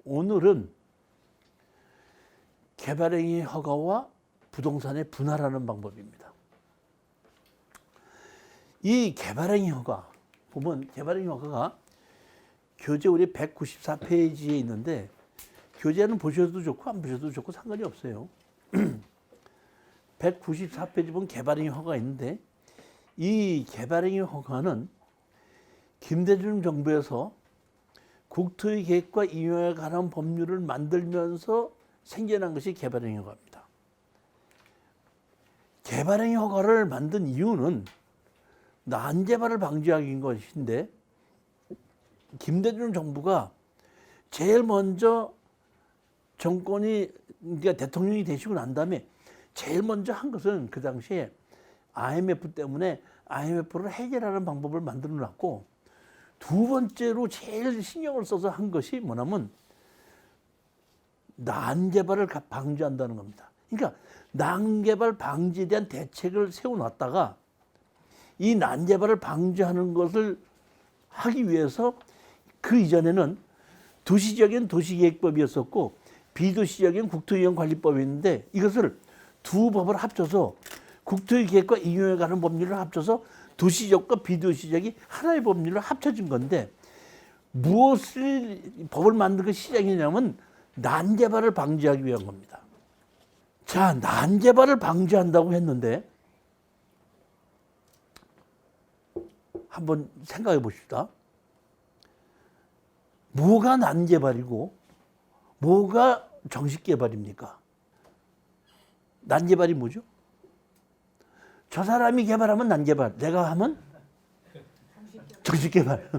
오늘은 개발행위 허가와 부동산의 분할하는 방법입니다. 이 개발행위 허가 보면 개발행위 허가가 교재 우리 194페이지에 있는데 교재는 보셔도 좋고 안 보셔도 좋고 상관이 없어요. 194페이지 보면 개발행위 허가가 있는데 이 개발행위 허가는 김대중 정부에서 국토의 계획과 이용에 관한 법률을 만들면서 생겨난 것이 개발행위 허가입니다. 개발행위 허가를 만든 이유는 난개발을 방지하기 것인데 김대중 정부가 제일 먼저 정권이 그러니까 대통령이 되시고 난 다음에 제일 먼저 한 것은 그 당시에 IMF 때문에 IMF를 해결하는 방법을 만들어 놨고 두 번째로 제일 신경을 써서 한 것이 뭐냐면 난개발을 방지한다는 겁니다. 그러니까 난개발 방지에 대한 대책을 세워놨다가 이 난개발을 방지하는 것을 하기 위해서 그 이전에는 도시적인 도시계획법이었었고 비도시적인 국토이용관리법이었는데 이것을 두 법을 합쳐서 국토의 계획과 이용에 관한 법률을 합쳐서 도시적과 비도시적이 하나의 법률을 합쳐진 건데 무엇을 법을 만든 것이 시작이냐면 난개발을 방지하기 위한 겁니다. 자, 난개발을 방지한다고 했는데 한번 생각해 봅시다. 뭐가 난개발이고 뭐가 정식개발입니까? 난개발이 뭐죠? 저 사람이 개발하면 난개발, 내가 하면 정식개발.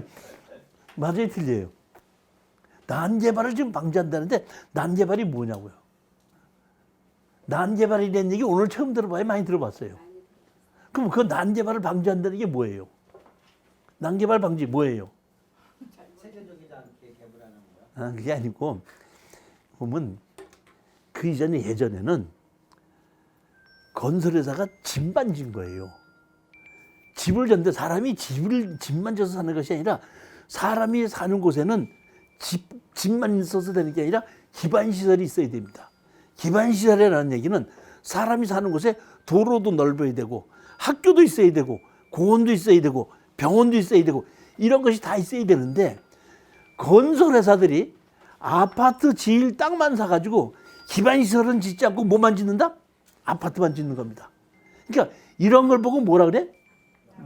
맞아요, 틀려요. 난개발을 지금 방지한다는데 난개발이 뭐냐고요? 난개발이라는 얘기 오늘 처음 들어봐요? 많이 들어봤어요? 그럼 그 난개발을 방지한다는 게 뭐예요? 난개발 방지 뭐예요? 세대적이지 않게 개발하는 거야? 그게 아니고 보면 그 이전에 예전에는 건설회사가 집 만진 거예요. 집을 졌는데 사람이 집만 져서 사는 것이 아니라 사람이 사는 곳에는 집만 있어서 되는 게 아니라 기반시설이 있어야 됩니다. 기반시설이라는 얘기는 사람이 사는 곳에 도로도 넓어야 되고 학교도 있어야 되고 공원도 있어야 되고 병원도 있어야 되고 이런 것이 다 있어야 되는데 건설회사들이 아파트 지을 땅만 사가지고 기반시설은 짓지 않고 뭐만 짓는다? 아파트만 짓는 겁니다. 그러니까 이런 걸 보고 뭐라 그래?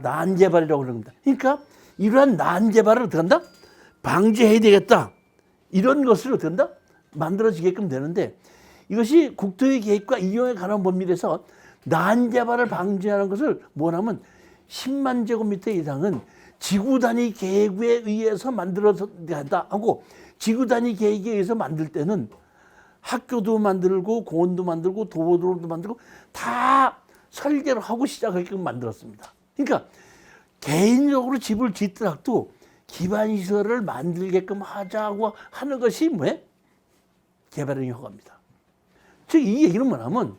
난개발이라고 그러는 겁니다. 그러니까 이러한 난개발을 어떻게 한다? 방지해야 되겠다. 이런 것을 어떻게 한다? 만들어지게끔 되는데 이것이 국토의 계획과 이용에 관한 법률에서 난개발을 방지하는 것을 뭐냐면 10만 제곱미터 이상은 지구 단위 계획에 의해서 만들어서 한다 하고 지구 단위 계획에 의해서 만들 때는 학교도 만들고 공원도 만들고 도로도 만들고 다 설계를 하고 시작하게끔 만들었습니다. 그러니까 개인적으로 집을 짓더라도 기반시설을 만들게끔 하자고 하는 것이 뭐예요? 개발행위 허가입니다. 즉 이 얘기는 뭐냐면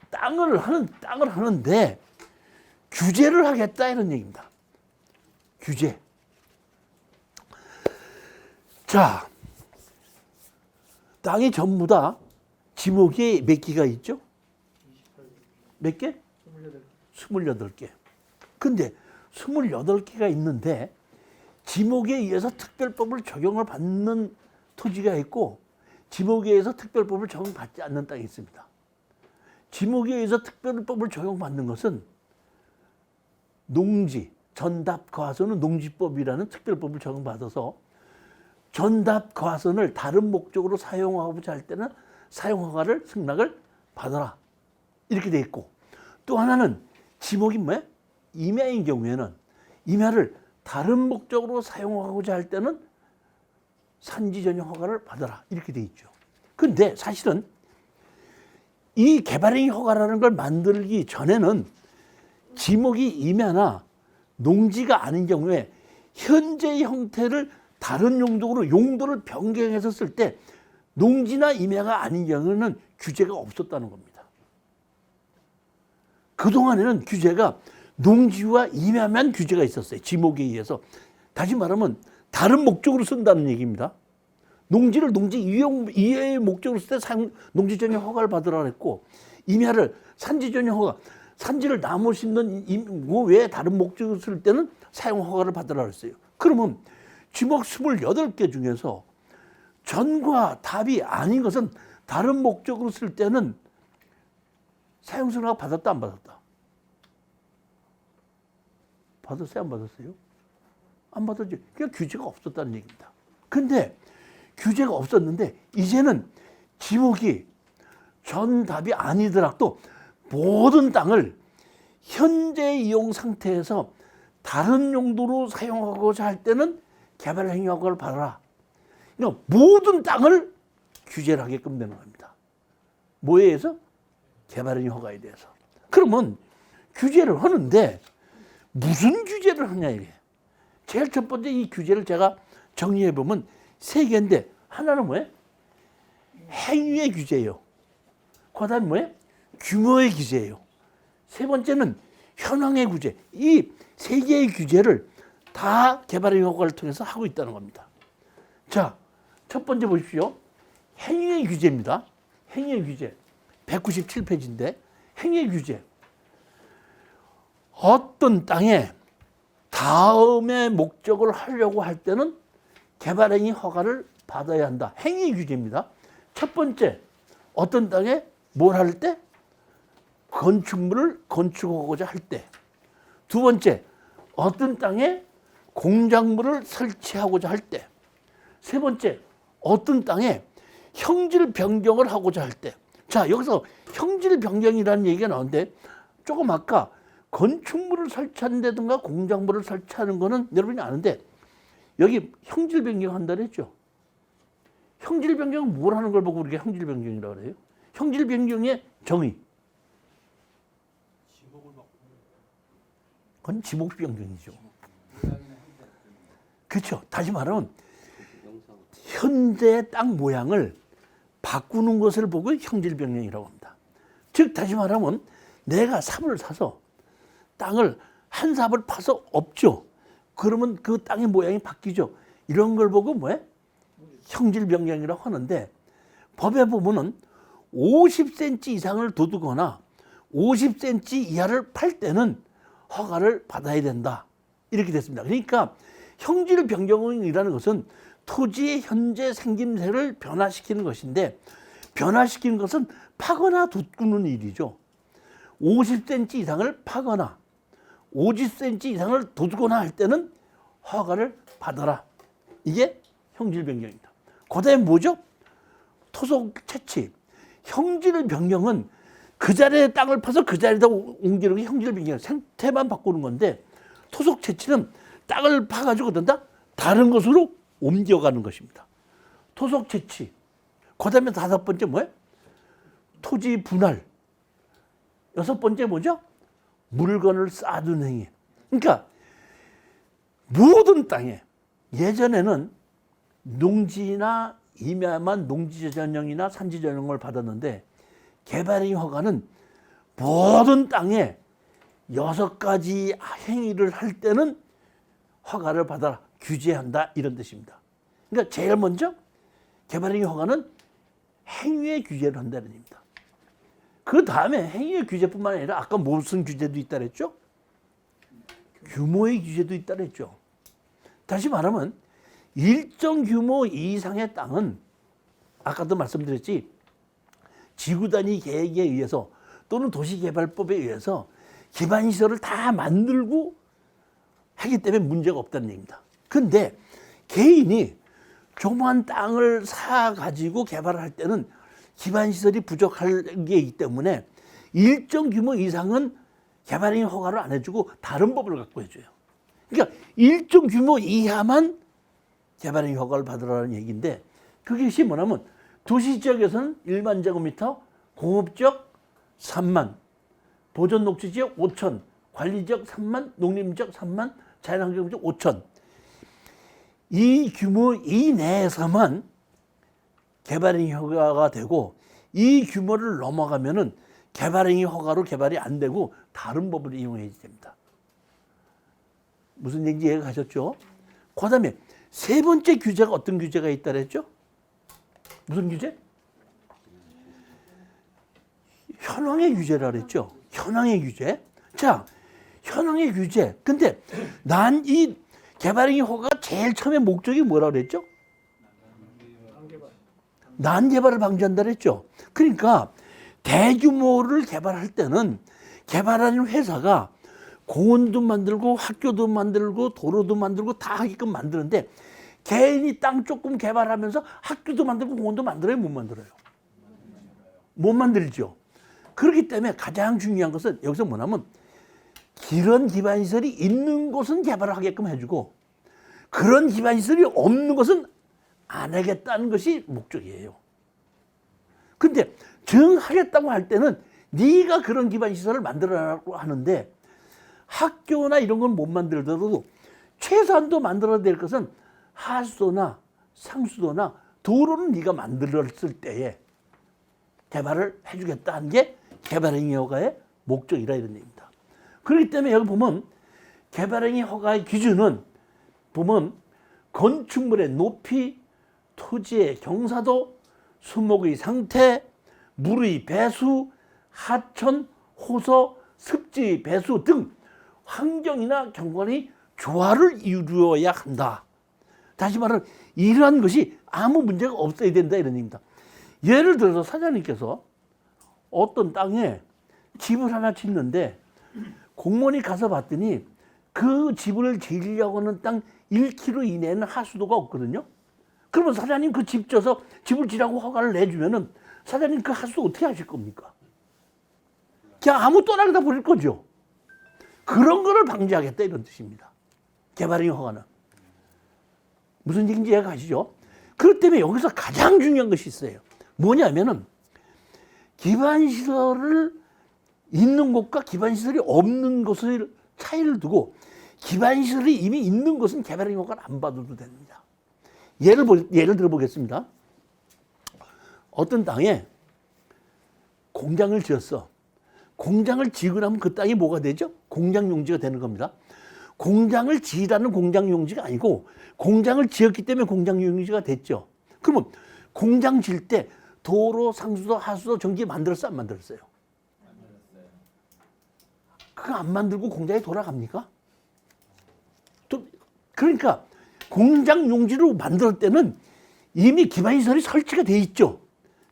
땅을 하는데 규제를 하겠다 이런 얘기입니다. 규제. 자, 땅이 전부 다 지목이 몇 개가 있죠? 몇 개? 28개. 근데 28개가 있는데 지목에 의해서 특별법을 적용을 받는 토지가 있고 지목에 의해서 특별법을 적용받지 않는 땅이 있습니다. 지목에 의해서 특별법을 적용받는 것은 농지, 전답 과수는 농지법이라는 특별법을 적용받아서 전답 과수를 다른 목적으로 사용하고자 할 때는 사용허가를 승낙을 받아라 이렇게 돼 있고 또 하나는 지목이 뭐야? 임야인 경우에는 임야를 다른 목적으로 사용하고자 할 때는 산지 전용 허가를 받아라 이렇게 돼 있죠. 근데 사실은 이 개발행위 허가라는 걸 만들기 전에는 지목이 임야나 농지가 아닌 경우에 현재의 형태를 다른 용도를 변경해서 쓸 때 농지나 임야가 아닌 경우는 규제가 없었다는 겁니다. 그동안에는 규제가 농지와 임야만 규제가 있었어요. 지목에 의해서. 다시 말하면 다른 목적으로 쓴다는 얘기입니다. 농지를 농지 이외의 목적으로 쓸 때 사용 농지 전용 허가를 받으라 그랬고 임야를 산지 전용 허가 산지를 나무 심는 외에 다른 목적으로 쓸 때는 사용 허가를 받으라 그랬어요. 그러면 지목 28개 중에서 전과 답이 아닌 것은 다른 목적으로 쓸 때는 사용승인허가 받았다 안 받았다? 받았어요 안 받았어요? 안 받았죠. 그러니까 규제가 없었다는 얘기입니다. 근데 규제가 없었는데 이제는 지목이 전 답이 아니더라도 모든 땅을 현재 이용 상태에서 다른 용도로 사용하고자 할 때는 개발 행위 허가를 받아라. 그러니까 모든 땅을 규제를 하게끔 되는 겁니다. 뭐에 의해서? 개발 행위 허가에 대해서. 그러면 규제를 하는데 무슨 규제를 하냐 이게. 제일 첫 번째 이 규제를 제가 정리해 보면 세 개인데 하나는 뭐예요? 행위의 규제예요. 그다음에 뭐예요? 규모의 규제예요. 세 번째는 현황의 규제. 이 세 개의 규제를 다 개발의 효과를 통해서 하고 있다는 겁니다. 자, 첫 번째 보십시오. 행위의 규제입니다. 행위의 규제. 197페이지인데 행위의 규제. 어떤 땅에 다음의 목적을 하려고 할 때는 개발행위 허가를 받아야 한다. 행위 규제입니다. 첫 번째, 어떤 땅에 뭘 할 때? 건축물을 건축하고자 할 때. 두 번째, 어떤 땅에 공작물을 설치하고자 할 때. 세 번째, 어떤 땅에 형질 변경을 하고자 할 때. 자, 여기서 형질 변경이라는 얘기가 나오는데 조금 아까 건축물을 설치한다든가 공작물을 설치하는 거는 여러분이 아는데 여기 형질 변경한다 그랬죠. 형질 변경은 뭘 하는 걸 보고 우리가 형질 변경이라고 그래요? 형질 변경의 정의. 그건 지목 변경이죠. 그렇죠. 다시 말하면 현재 땅 모양을 바꾸는 것을 보고 형질 변경이라고 합니다. 즉 다시 말하면 내가 삽을 사서 땅을 한 삽을 파서 엎죠. 그러면 그 땅의 모양이 바뀌죠. 이런 걸 보고 뭐해? 형질 변경이라고 하는데 법에 보면은 50cm 이상을 돋우거나 50cm 이하를 팔 때는 허가를 받아야 된다. 이렇게 됐습니다. 그러니까 형질 변경이라는 것은 토지의 현재 생김새를 변화시키는 것인데 변화시키는 것은 파거나 돋구는 일이죠. 50cm 이상을 파거나 50cm 이상을 돋구거나 할 때는 허가를 받아라. 이게 형질 변경입니다. 그다음에 뭐죠? 토속 채취. 형질 변경은 그 자리에 땅을 파서 그 자리에다 옮기는 게 형질 변경. 생태만 바꾸는 건데 토속 채취는 땅을 파가지고 된다? 다른 것으로 옮겨가는 것입니다. 토속 채취. 그다음에 다섯 번째 뭐예요? 토지 분할. 여섯 번째 뭐죠? 물건을 쌓아두는 행위. 그러니까 모든 땅에 예전에는 농지나 임야만 농지 전용이나 산지 전용을 받았는데 개발행위 허가는 모든 땅에 6가지 행위를 할 때는 허가를 받아라. 규제한다. 이런 뜻입니다. 그러니까 제일 먼저 개발행위 허가는 행위의 규제를 한다는 얘기입니다. 그 다음에 행위의 규제뿐만 아니라 아까 무슨 규제도 있다 그랬죠? 규모의 규제도 있다 그랬죠. 다시 말하면 일정 규모 이상의 땅은 아까도 말씀드렸지 지구단위 계획에 의해서 또는 도시개발법에 의해서 기반시설을 다 만들고 하기 때문에 문제가 없다는 얘기입니다. 그런데 개인이 조그만 땅을 사가지고 개발을 할 때는 기반시설이 부족한 게 있기 때문에 일정 규모 이상은 개발행위 허가를 안 해주고 다른 법을 갖고 해줘요. 그러니까 일정 규모 이하만 개발행위 허가를 받으라는 얘기인데 그것이 뭐냐면 도시지역에서는 1만 제곱미터, 공업지역 3만, 보존녹지지역 5천, 관리지역 3만, 농림지역 3만, 자연환경지역 5천. 이 규모 이내에서만 개발행위 허가가 되고 이 규모를 넘어가면은 개발행위 허가로 개발이 안 되고 다른 법을 이용해야 됩니다. 무슨 얘기인지 이해가 가셨죠? 그 다음에 세 번째 규제가 어떤 규제가 있다 그랬죠? 무슨 규제? 현황의 규제라 그랬죠. 현황의 규제. 자, 현황의 규제. 근데 난 이 개발행위 허가가 제일 처음에 목적이 뭐라 그랬죠? 난개발을 방지한다 그랬죠. 그러니까 대규모를 개발할 때는 개발하는 회사가 공원도 만들고 학교도 만들고 도로도 만들고 다 하게끔 만드는데 개인이 땅 조금 개발하면서 학교도 만들고 공원도 만들어요? 못 만들어요? 못 만들죠. 그렇기 때문에 가장 중요한 것은 여기서 뭐냐면 그런 기반시설이 있는 곳은 개발을 하게끔 해주고 그런 기반시설이 없는 곳은 안 하겠다는 것이 목적이에요. 근데 정하겠다고 할 때는 네가 그런 기반시설을 만들어라고 하는데 학교나 이런 건 못 만들더라도 최소한도 만들어야 될 것은 하수도나 상수도나 도로는 네가 만들었을 때에 개발을 해주겠다는 게 개발행위 허가의 목적이라 이런 얘기입니다. 그렇기 때문에 여기 보면 개발행위 허가의 기준은 보면 건축물의 높이, 토지의 경사도, 수목의 상태, 물의 배수, 하천, 호소, 습지의 배수 등 환경이나 경관의 조화를 이루어야 한다. 다시 말하면 이러한 것이 아무 문제가 없어야 된다 이런 얘기입니다. 예를 들어서 사장님께서 어떤 땅에 집을 하나 짓는데 공무원이 가서 봤더니 그 집을 지으려고 하는 땅 1km 이내에는 하수도가 없거든요. 그러면 사장님 그 집 져서 집을 지라고 허가를 내주면은 사장님 그 하수도 어떻게 하실 겁니까? 그냥 아무 또나리다 버릴 거죠. 그런 거를 방지하겠다 이런 뜻입니다. 개발행위 허가는. 무슨 얘기인지 이해가 가시죠? 그렇기 때문에 여기서 가장 중요한 것이 있어요. 뭐냐면은 기반시설을 있는 곳과 기반시설이 없는 곳을 차이를 두고 기반시설이 이미 있는 곳은 개발행위 허가를 안 받아도 됩니다. 예를 들어 보겠습니다. 어떤 땅에 공장을 지었어. 공장을 지고 나면 그 땅이 뭐가 되죠? 공장 용지가 되는 겁니다. 공장을 지으라는 공장 용지가 아니고 공장을 지었기 때문에 공장 용지가 됐죠. 그러면 공장 지을 때 도로, 상수도, 하수도, 전기 만들었어 안 만들었어요? 그거 안 만들고 공장에 돌아갑니까? 또 그러니까 공장 용지로 만들 때는 이미 기반시설이 설치가 돼 있죠.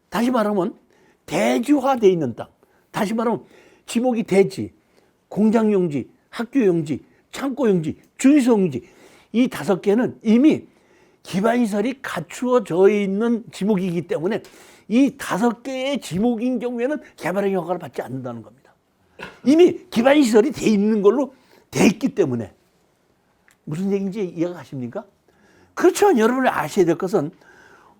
다시 말하면 대지화되어 있는 땅. 다시 말하면 지목이 대지, 공장 용지, 학교 용지, 창고 용지, 주유소 용지 이 5개는 이미 기반시설이 갖추어져 있는 지목이기 때문에 이 5개의 지목인 경우에는 개발행위 허가를 받지 않는다는 겁니다. 이미 기반시설이 돼 있는 걸로 돼 있기 때문에 무슨 얘기인지 이해가 가십니까? 그렇지만 여러분이 아셔야 될 것은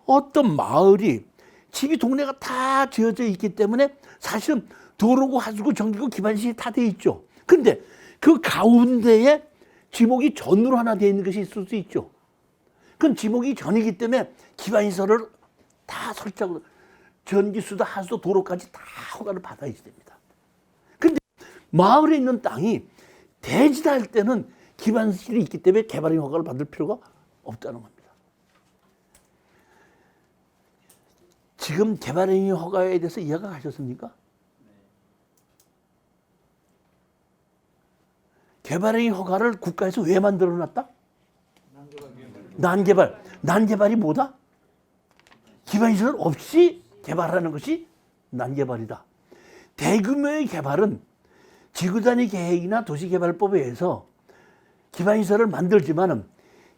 어떤 마을이 집이 동네가 다 지어져 있기 때문에 사실은 도로고 하수고 전기고 기반시설이 다 돼 있죠. 근데 그 가운데에 지목이 전으로 하나 돼 있는 것이 있을 수 있죠. 그건 지목이 전이기 때문에 기반시설을 다 설치하고 전기수도 하수도 도로까지 다 허가를 받아야 됩니다. 근데 마을에 있는 땅이 대지다 할 때는 기반시설이 있기 때문에 개발행위 허가를 받을 필요가 없다는 겁니다. 지금 개발행위 허가에 대해서 이해가 가셨습니까? 개발행위 허가를 국가에서 왜 만들어 놨다? 난개발. 난개발이 뭐다? 기반시설 없이 개발하는 것이 난개발이다. 대규모의 개발은 지구단위 계획이나 도시개발법에 의해서 기반시설을 만들지만은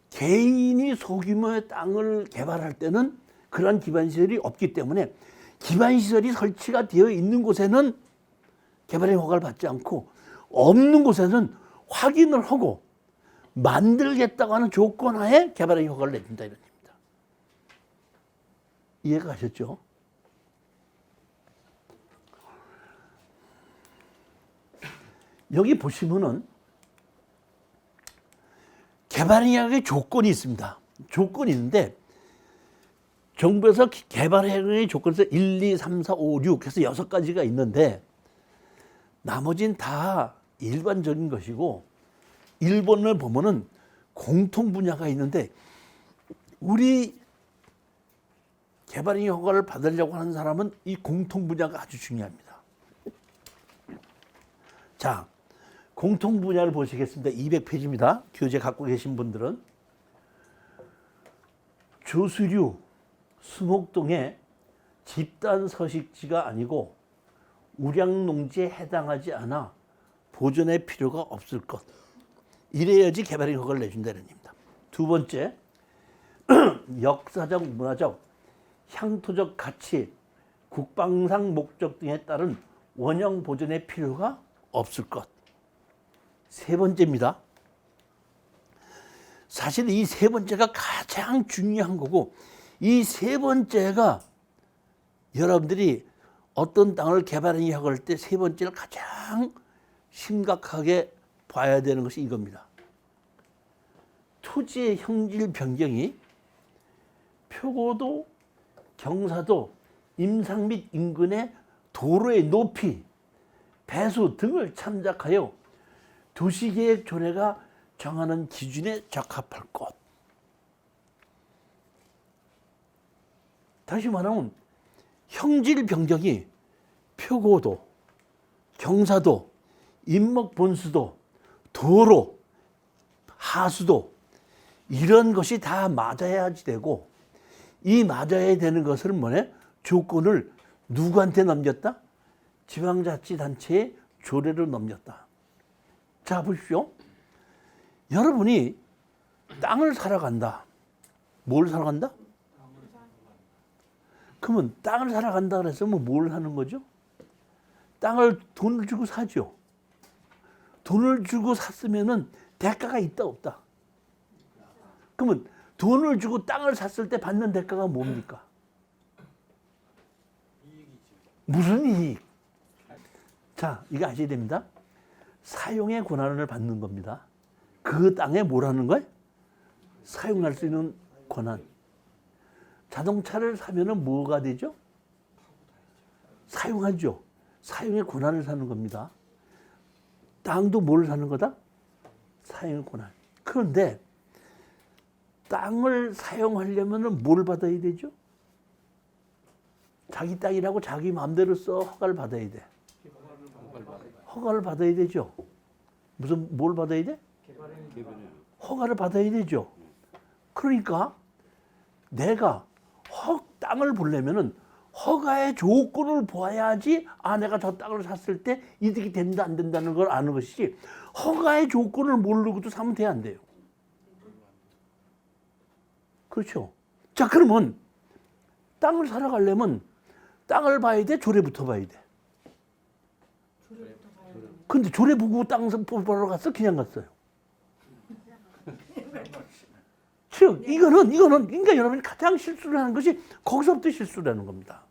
개인이 소규모의 땅을 개발할 때는 그런 기반시설이 없기 때문에 기반시설이 설치가 되어 있는 곳에는 개발행위 허가를 받지 않고 없는 곳에는 확인을 하고 만들겠다고 하는 조건 하에 개발행위 허가를 내준다 이런 얘기입니다. 이해가 가셨죠? 여기 보시면은 개발행위의 조건이 있습니다. 조건이 있는데 정부에서 개발행위 조건에서 1, 2, 3, 4, 5, 6 해서 6가지가 있는데 나머지는 다 일반적인 것이고 일본을 보면은 공통 분야가 있는데 우리 개발행위 허가를 받으려고 하는 사람은 이 공통 분야가 아주 중요합니다. 자, 공통 분야를 보시겠습니다. 200페이지입니다. 교재 갖고 계신 분들은 조수류 수목동의 집단 서식지가 아니고 우량농지에 해당하지 않아 보존의 필요가 없을 것. 이래야지 개발행위 허가를 내준다는 얘기입니다. 두 번째, 역사적, 문화적, 향토적 가치, 국방상 목적 등에 따른 원형 보존의 필요가 없을 것. 세 번째입니다. 사실 이 세 번째가 가장 중요한 거고, 이 세 번째가 여러분들이 어떤 땅을 개발행위 허가할 때 세 번째를 가장 심각하게 봐야 되는 것이 이겁니다. 토지의 형질 변경이 표고도, 경사도, 임상 및 인근의 도로의 높이, 배수 등을 참작하여 도시계획 조례가 정하는 기준에 적합할 것. 다시 말하면 형질 변경이 표고도, 경사도, 인목 본수도, 도로, 하수도 이런 것이 다 맞아야지 되고, 이 맞아야 되는 것을 뭐냐? 조건을 누구한테 넘겼다? 지방자치단체의 조례로 넘겼다. 자, 보십시오. 여러분이 땅을 사러 간다. 뭘 사러 간다? 그러면 땅을 사러 간다 그래서 뭘 하는 거죠? 땅을 돈을 주고 사죠. 돈을 주고 샀으면은 대가가 있다 없다? 그러면 돈을 주고 땅을 샀을 때 받는 대가가 뭡니까? 무슨 이익? 자, 이거 아셔야 됩니다. 사용의 권한을 받는 겁니다. 그 땅에 뭘 하는 거예요? 사용할 수 있는 권한. 자동차를 사면은 뭐가 되죠? 사용하죠. 사용의 권한을 사는 겁니다. 땅도 뭘 사는 거다? 사용의 권한. 그런데 땅을 사용하려면 뭘 받아야 되죠? 자기 땅이라고 자기 마음대로 써 허가를 받아야 돼. 허가를 받아야 되죠. 뭘 받아야 돼? 허가를 받아야 되죠. 그러니까 내가 땅을 보려면은 허가의 조건을 보아야지, 내가 저 땅을 샀을 때 이득이 된다 안 된다는 걸 아는 것이지, 허가의 조건을 모르고도 사면 돼 안 돼요? 그렇죠. 자, 그러면 땅을 사러 가려면 땅을 봐야 돼, 조례부터 봐야 돼? 근데 조례 보고 땅 보러 갔어? 그냥 갔어요? 즉, 이거는, 그러니까 여러분이 가장 실수를 하는 것이 거기서부터 실수를 하는 겁니다.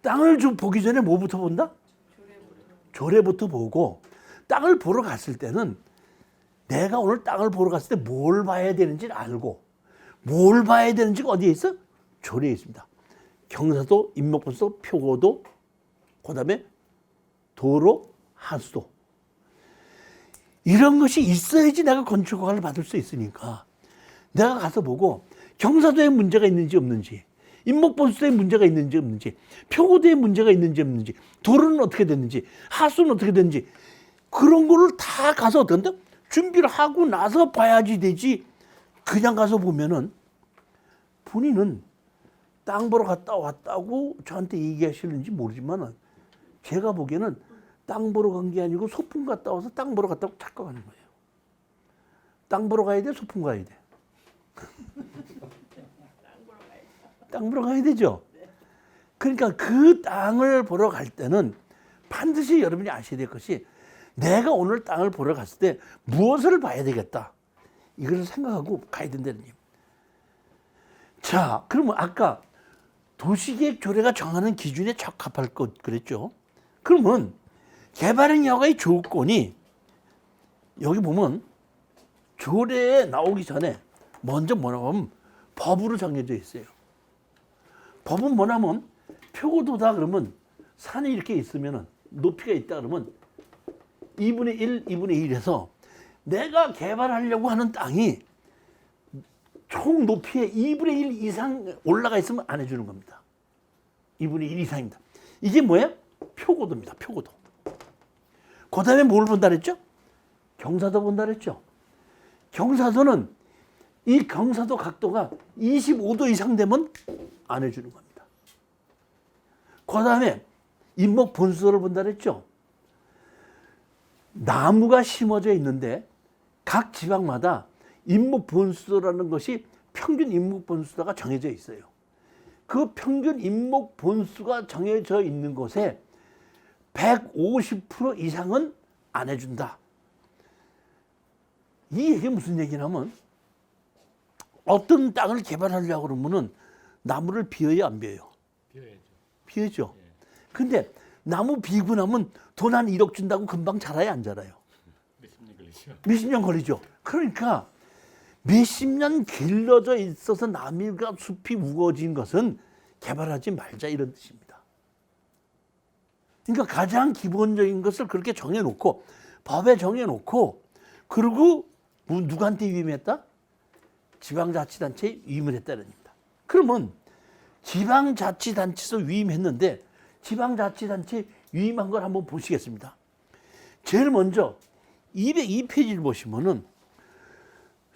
땅을 좀 보기 전에 뭐부터 본다? 조례부터 보고, 땅을 보러 갔을 때는 내가 오늘 땅을 보러 갔을 때 뭘 봐야 되는지를 알고, 뭘 봐야 되는지가 어디에 있어? 조례에 있습니다. 경사도, 인목본수, 표고도, 그 다음에 도로, 하수도. 이런 것이 있어야지 내가 건축허가를 받을 수 있으니까 내가 가서 보고 경사도에 문제가 있는지 없는지, 인목본수에 문제가 있는지 없는지, 표고도에 문제가 있는지 없는지, 도로는 어떻게 됐는지, 하수는 어떻게 됐는지, 그런 거를 다 가서 어떻게 한다? 준비를 하고 나서 봐야지 되지. 그냥 가서 보면은 본인은 땅 보러 갔다 왔다고 저한테 얘기하시는지 모르지만, 제가 보기에는 땅 보러 간 게 아니고 소풍 갔다 와서 땅 보러 갔다고 착각하는 거예요. 땅 보러 가야 돼? 소풍 가야 돼? 땅 보러 가야 되죠? 그러니까 그 땅을 보러 갈 때는 반드시 여러분이 아셔야 될 것이, 내가 오늘 땅을 보러 갔을 때 무엇을 봐야 되겠다, 이걸 생각하고 가야 된다는 얘기예요. 자, 그러면 아까 도시계획 조례가 정하는 기준에 적합할 것 그랬죠? 그러면 개발행위 허가의 조건이 여기 보면 조례에 나오기 전에 먼저 뭐라고 하면 법으로 정해져 있어요. 법은 뭐냐면 표고도다 그러면 산이 이렇게 있으면, 높이가 있다 그러면 2분의 1, 2분의 1에서 내가 개발하려고 하는 땅이 총 높이의 2분의 1 이상 올라가 있으면 안 해주는 겁니다. 2분의 1 이상입니다. 이게 뭐예요? 표고도입니다. 표고도. 그 다음에 뭘 본다 그랬죠? 경사도 본다 그랬죠? 경사도는 이 경사도 각도가 25도 이상 되면 안 해주는 겁니다. 그 다음에 인목 본수도를 본다 그랬죠? 나무가 심어져 있는데 각 지방마다 인목 본수도라는 것이 평균 인목 본수도가 정해져 있어요. 그 평균 인목 본수가 정해져 있는 곳에 150% 이상은 안 해준다. 이 얘기 무슨 얘기냐면 어떤 땅을 개발하려고 그러면은 나무를 비워요, 안 비워요? 비워야죠. 비우죠. 근데 나무 비고 나면 돈 한 1억 준다고 금방 자라요, 안 자라요? 몇십 년 걸리죠. 몇십 년 걸리죠. 그러니까 몇십 년 길러져 있어서 나무가 숲이 우거진 것은 개발하지 말자 이런 뜻입니다. 그러니까 가장 기본적인 것을 그렇게 정해놓고 법에 정해놓고 그리고 누구한테 위임했다? 지방자치단체에 위임을 했다는 겁니다. 그러면 지방자치단체에서 위임했는데 지방자치단체 위임한 걸 한번 보시겠습니다. 제일 먼저 202페이지를 보시면은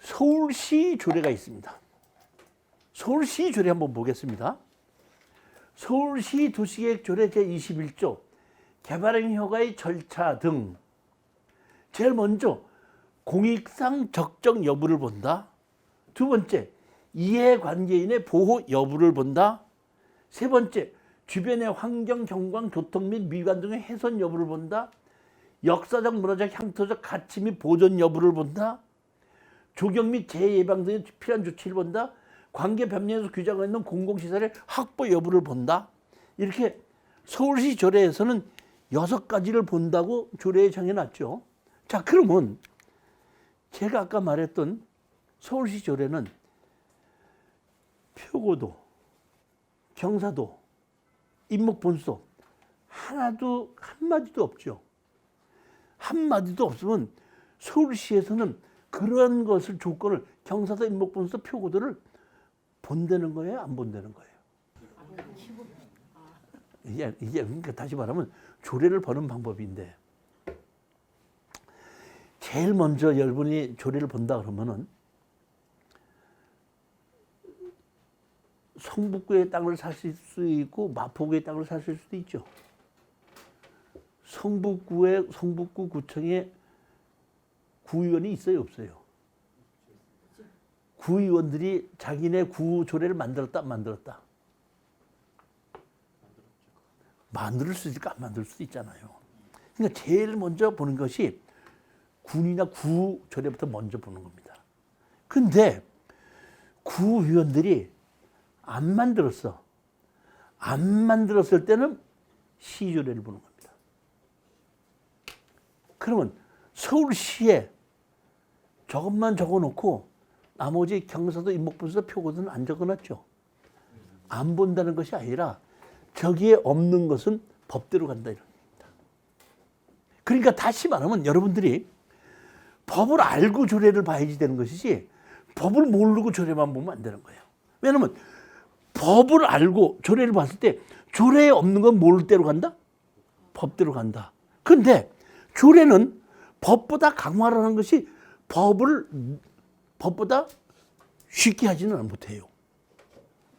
서울시 조례가 있습니다. 서울시 조례 한번 보겠습니다. 서울시 도시계획조례 제21조 개발행 허가의 절차 등 제일 먼저 공익상 적정 여부를 본다. 두 번째, 이해관계인의 보호 여부를 본다. 세 번째, 주변의 환경, 경관, 교통 및 미관 등의 훼손 여부를 본다. 역사적, 문화적, 향토적 가치 및 보존 여부를 본다. 조경 및 재해 예방 등의 필요한 조치를 본다. 관계 변경에서 규정하고 있는 공공시설의 확보 여부를 본다. 이렇게 서울시 조례에서는 6가지를 본다고 조례에 정해놨죠. 자, 그러면 제가 아까 말했던 서울시 조례는 표고도, 경사도, 인목본수도 하나도 한마디도 없죠. 한마디도 없으면 서울시에서는 그런 것을 조건을 경사도, 인목본수도, 표고도를 본다는 거예요? 안 본다는 거예요? 이게 그러니까 다시 말하면 조례를 보는 방법인데 제일 먼저 여러분이 조례를 본다 그러면은 성북구의 땅을 사실 수 있고 마포구의 땅을 사실 수도 있죠. 성북구 구청에 구의원이 있어요, 없어요? 구의원들이 자기네 구 조례를 만들었다, 안 만들었다? 만들 수 있을까, 안 만들 수도 있잖아요. 그러니까 제일 먼저 보는 것이 군이나 구 조례부터 먼저 보는 겁니다. 근데 구의원들이 안 만들었어. 안 만들었을 때는 시조례를 보는 겁니다. 그러면 서울시에 저것만 적어놓고 나머지 경사도, 인목본수도, 표고도는 안 적어놨죠. 안 본다는 것이 아니라 저기에 없는 것은 법대로 간다 이런 겁니다. 그러니까 다시 말하면 여러분들이 법을 알고 조례를 봐야지 되는 것이지 법을 모르고 조례만 보면 안 되는 거예요. 왜냐하면 법을 알고 조례를 봤을 때 조례에 없는 건 뭘 대로 간다? 법대로 간다. 그런데 조례는 법보다 강화를 하는 것이 법보다 쉽게 하지는 못해요.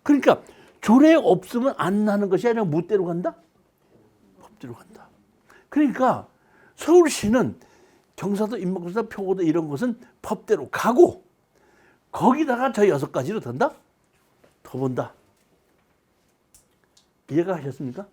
그러니까 조례에 없으면 안 하는 것이 아니라 무대로 간다? 법대로 간다. 그러니까 서울시는 경사도, 인목본수도, 표고도 이런 것은 법대로 가고 거기다가 저 6가지로 든다? 더 본다. 이해가 가셨습니까?